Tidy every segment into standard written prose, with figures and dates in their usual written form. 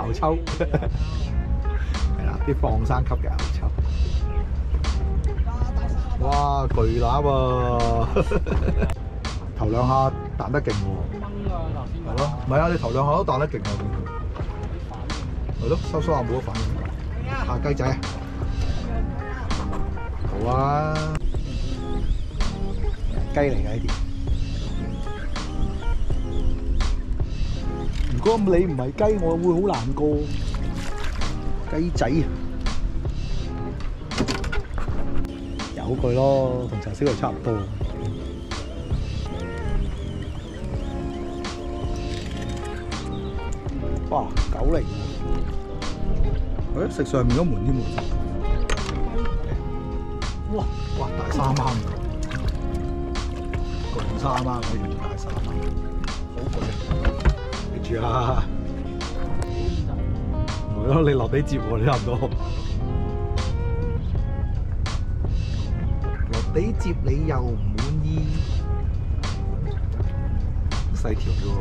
牛抽，係啦，啲放生級嘅牛抽。哇，巨攬喎！頭兩下彈得勁喎。係咯，唔係啊，你頭兩下都彈得勁喎，見佢。係咯，收縮下冇乜反應。下雞仔啊！好啊，雞嚟㗎呢啲。如果你唔係雞，我會好難過。雞仔，由佢咯，同陳小麗差唔多。哇，狗嚟喎！食上面嗰門添喎。哇！大三啱，巨三啱，我完全大三啱，好巨！記住啊！唔係咯，你落地接喎，你差唔多。落地接你又唔滿意，細條啫喎。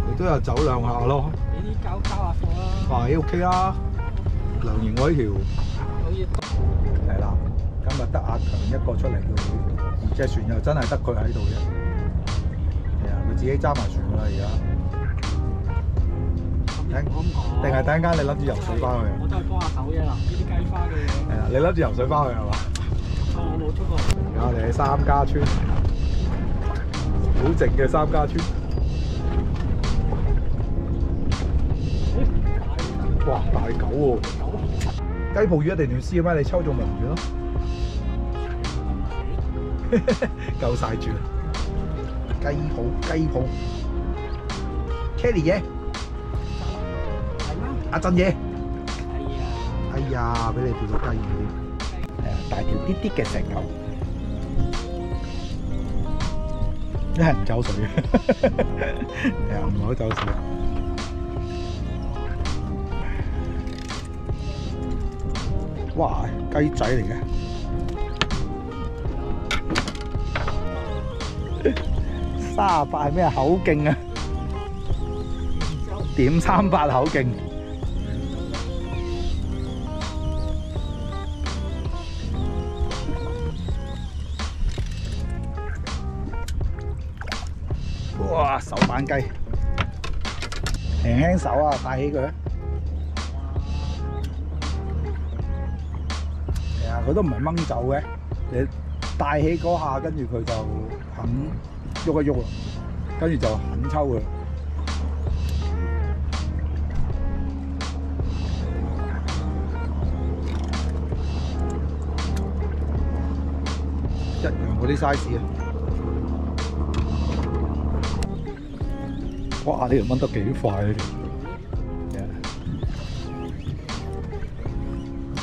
你都有走兩下咯。你啲交下貨啦。哇，OK 啦，梁營嗰條。係啦，今日得阿強一個出嚟叫佢，而隻船又真係得佢喺度啫。係啊，佢自己揸埋船㗎啦而家。定係等陣間你諗住游水翻去？我都係幫下手啫嗱，呢啲雞花嘅嘢。係啊，你諗住游水翻去係嘛？我冇出過。而家我哋喺三家村，好靜嘅三家村。哇，大狗喎！雞泡魚一定要撕嘅咩？你抽中咪唔轉咯？夠晒轉。雞泡 ，Kelly 爺，阿振爺。哎呀，俾你釣到雞魚添。係啊，大條啲啲嘅石狗，一係唔走水嘅。係啊，唔好走水。哇，雞仔嚟嘅，38係咩口徑啊？點38口徑？哇，手板雞，輕輕手啊，帶起佢。佢都唔係掹走嘅，你帶起嗰下，跟住佢就肯喐一喐啦，跟住就肯抽佢。一樣嗰啲 size 啊！哇！呢條掹得幾快啊！呢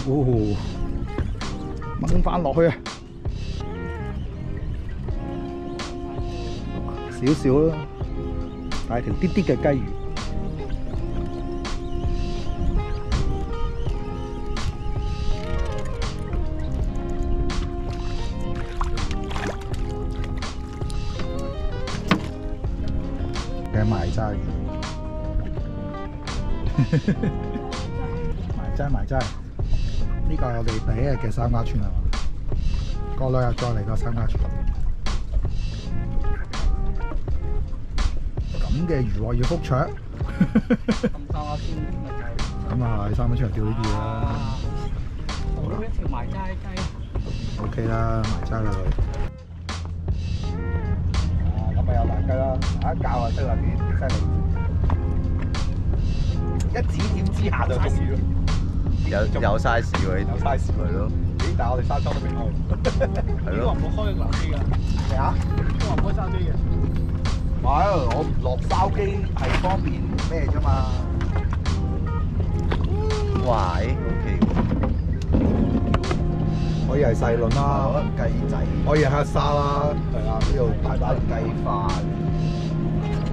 條，哦！掹翻落去啊！少少啦，大條啲啲嘅雞魚。嘅埋齋，埋齋。呢個係我哋第一日嘅三家村係嘛？過兩日再嚟個三家村。咁嘅魚獲要福卓。咁三家村咪就係。咁啊，三家村就釣呢啲嘢啦。好一條埋齋雞。OK 啦，埋齋啦佢。咁咪有大雞啦，一教就識啦，幾犀利。一指點之下就中魚。有 size 喎呢啲，有 size 係咯。咦？但係我哋山莊都未開。係咯。呢個唔好開樓機㗎。咩啊？呢個唔開筲箕嘅。唔係，我落筲箕係方便咩啫嘛？哇！OK 喎。可以係細輪啦，雞仔，可以係黑沙啦，係啊，呢度大把雞花，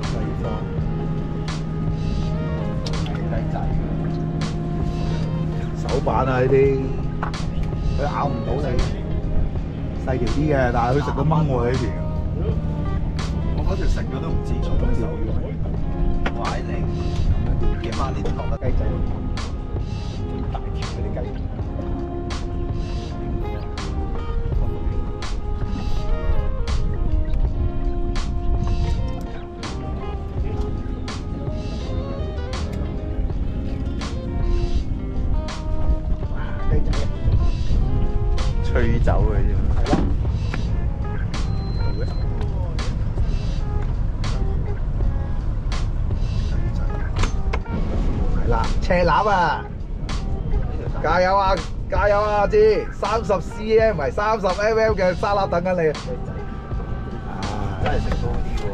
雞花，雞仔。手板啊呢啲，佢咬唔到你，細條啲嘅，但係佢食到掹喎呢條。我嗰條食嘅都唔知，做緊條魚。哇！你雞仔，幾大條嗰啲雞。哇！雞仔啊！吹走佢啫。係咯。好嘅。係啦，斜攬啊！加油啊！加油啊！阿芝，30 cm 唔係30 mm 嘅沙拉等緊你。真係食多啲喎！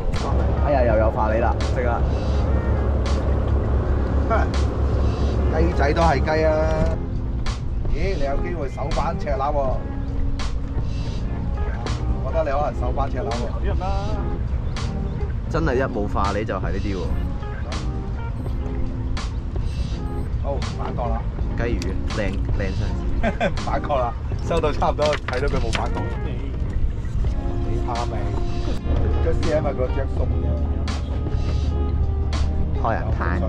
哎呀，又有化你啦，食啦！雞仔都係雞啊！咦，你有機會手板赤攬喎？我覺得你可能手板赤攬喎。啲人啦，真係一冇化你就係呢啲喎。好，反角啦！雞魚靚身，反角啦，收到差唔多，睇到佢冇反角。你怕未？個 CM 係個隻鬆嘅。開人炭魚。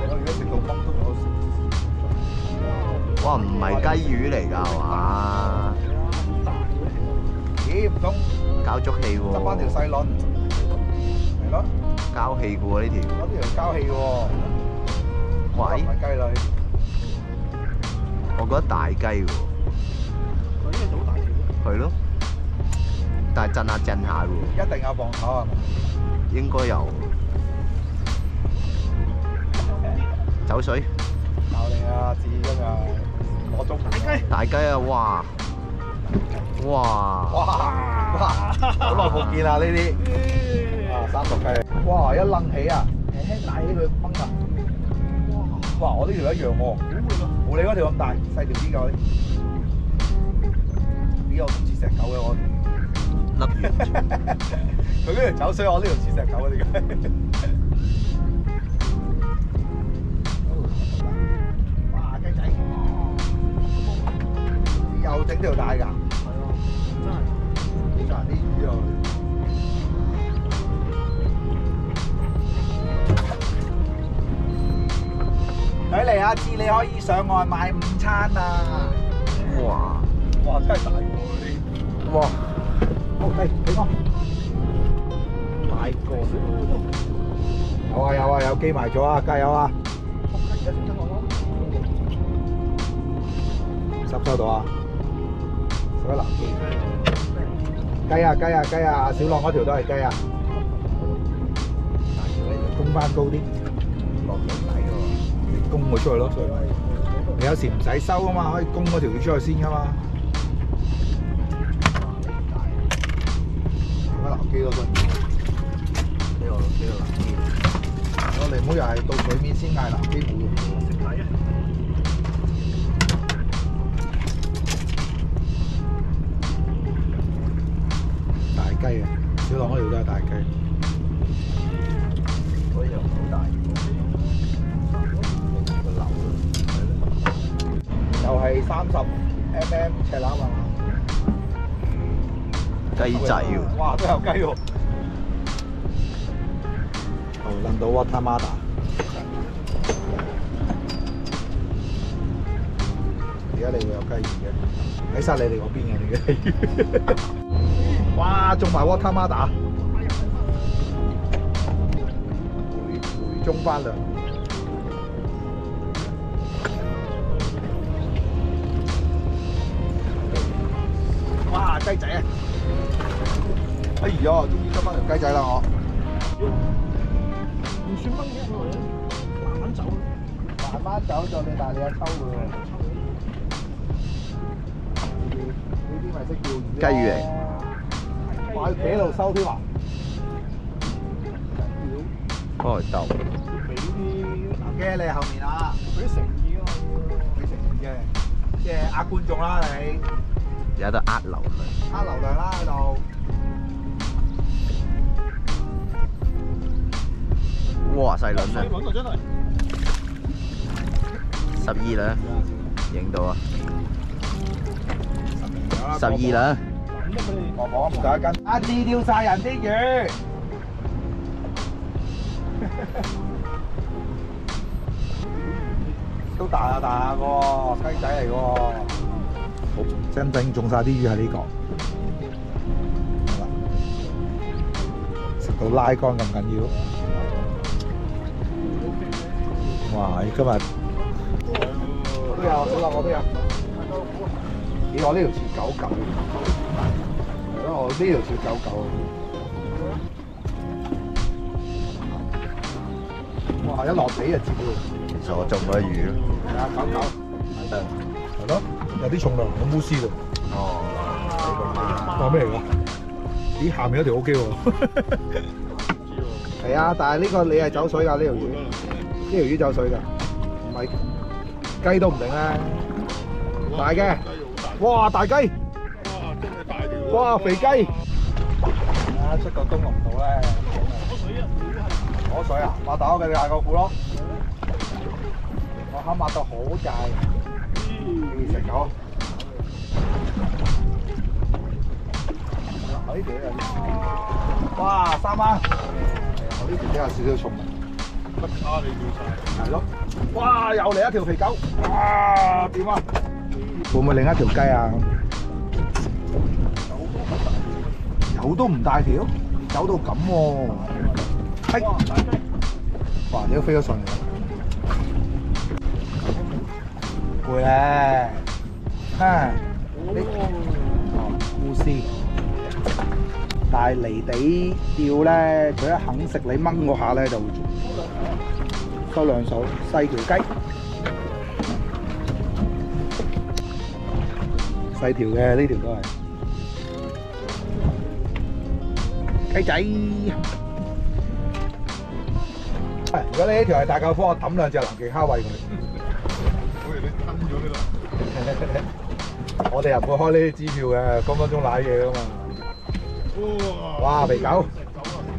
我如果食到崩都好食。哇，唔係雞魚嚟㗎係嘛？咦，唔通膠足氣喎。執翻條細輪？係咯，膠氣嘅喎呢條。攞呢條膠氣喎。喂，唔係雞女。我覺得大雞喎。佢呢個好大條。係咯，但係震下喎。一定有磅頭係咪？應該有。走水。教你啊，至今日攞足大雞。大雞啊！哇！哇！哇！好耐冇見啦呢啲。啊，30雞。哇！一掕起啊，輕輕帶起佢掹啊！哇！我呢條一樣喎，冇你嗰條咁大，細條啲㗎我啲。呢個唔似石狗嘅我。粒完。佢嗰條走水，我呢條似石狗啊！點解？哇！雞仔，又整條大㗎。係啊，真係。賺啲魚啊！睇嚟阿志，你可以上岸買午餐啊！哇！哇，真係大個嗰啲。哇！好，嚟俾我。大個。有啊有啊有，機埋咗啊！加油啊！收唔收到啊？收得難機。雞啊雞啊雞啊！小浪嗰條都係雞啊！攻翻高啲。落咗底喎。你攻佢出去咯，所以咪你有時唔使收啊嘛，可以攻嗰條魚出去先噶嘛。點解撈機咯都？呢個垃圾。我哋唔好又係到水面先嗌撈機冇用嘅。食底啊！大雞啊！小浪嗰條都係大雞。嗰樣好大個流又係30 mm 赤腩啊！雞仔喎。哇，都有雞喎！哦，諗到 Watamada。而家你會有雞魚嘅，喺晒你哋嗰邊嘅你嘅。哇，中埋 Watamada。回中翻糧。哇，雞仔啊！哎呀，終於執翻條雞仔啦我。唔算崩嘅，慢慢走。慢慢走咗你，但係你有抽嘅喎。呢啲咪識釣魚雞魚嚟。哇！要企喺度收添啊！開鬥。俾啲驚你後面啊！俾啲誠意啊嘛。俾誠意嘅，即係呃觀眾啦你。有得呃流量。呃流量啦喺度。哇！細輪啊細輪啊真係。 12兩，影到啊！12兩，我唔夠一斤。阿志釣晒人啲魚。都大下個雞仔嚟個，好真正種晒啲魚喺呢個，係啦，食到拉乾咁緊要。哇！今日我都有，小林我都有。咦？我呢條似99，係咯，我呢條似99。哇！一落地就知喎。其實我中咗魚咯。係啊，99。係咯，有啲重量，有烏絲喎。哦。話咩嚟㗎？咦，下面一條 O K 喎。係啊，但係呢個你係走水㗎，呢條魚，呢條魚走水㗎，唔係雞都唔定啦。大嘅，哇大雞！哇，真係大條！哇肥雞！啊，出個冬龍度咧。攞水啊！攞水啊！擘大我嘅大個褲咯。我口擘到好大，食咗。呢條有哇3蚊，我呢條比較少少重。乜叉你叫晒？係咯。哇！又嚟一條肥狗。哇！點啊？會唔會另一條雞啊？有都唔大條，走到咁喎。係。哇！你都飛咗上嚟啦。攰咧。啊！烏絲。但係離地釣咧，佢一肯食你掹嗰下咧，就會收兩手細條雞，細條嘅呢條都係雞仔。如果你呢條係大嚿科，我抌兩隻南極蝦餵佢。我以為你吞咗佢啦。我哋又唔會開呢啲支票嘅，分分鐘瀨嘢噶嘛。哇！肥狗，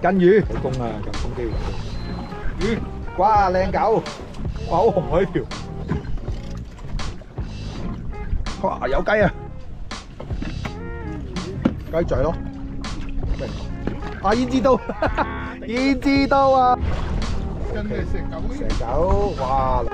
跟魚，好公啊，咁公機魚。哇！靚狗，哇！好紅啊呢條。哇！有雞啊！雞仔咯。啊！胭脂刀，胭脂刀啊！真係食狗。蛇狗，哇！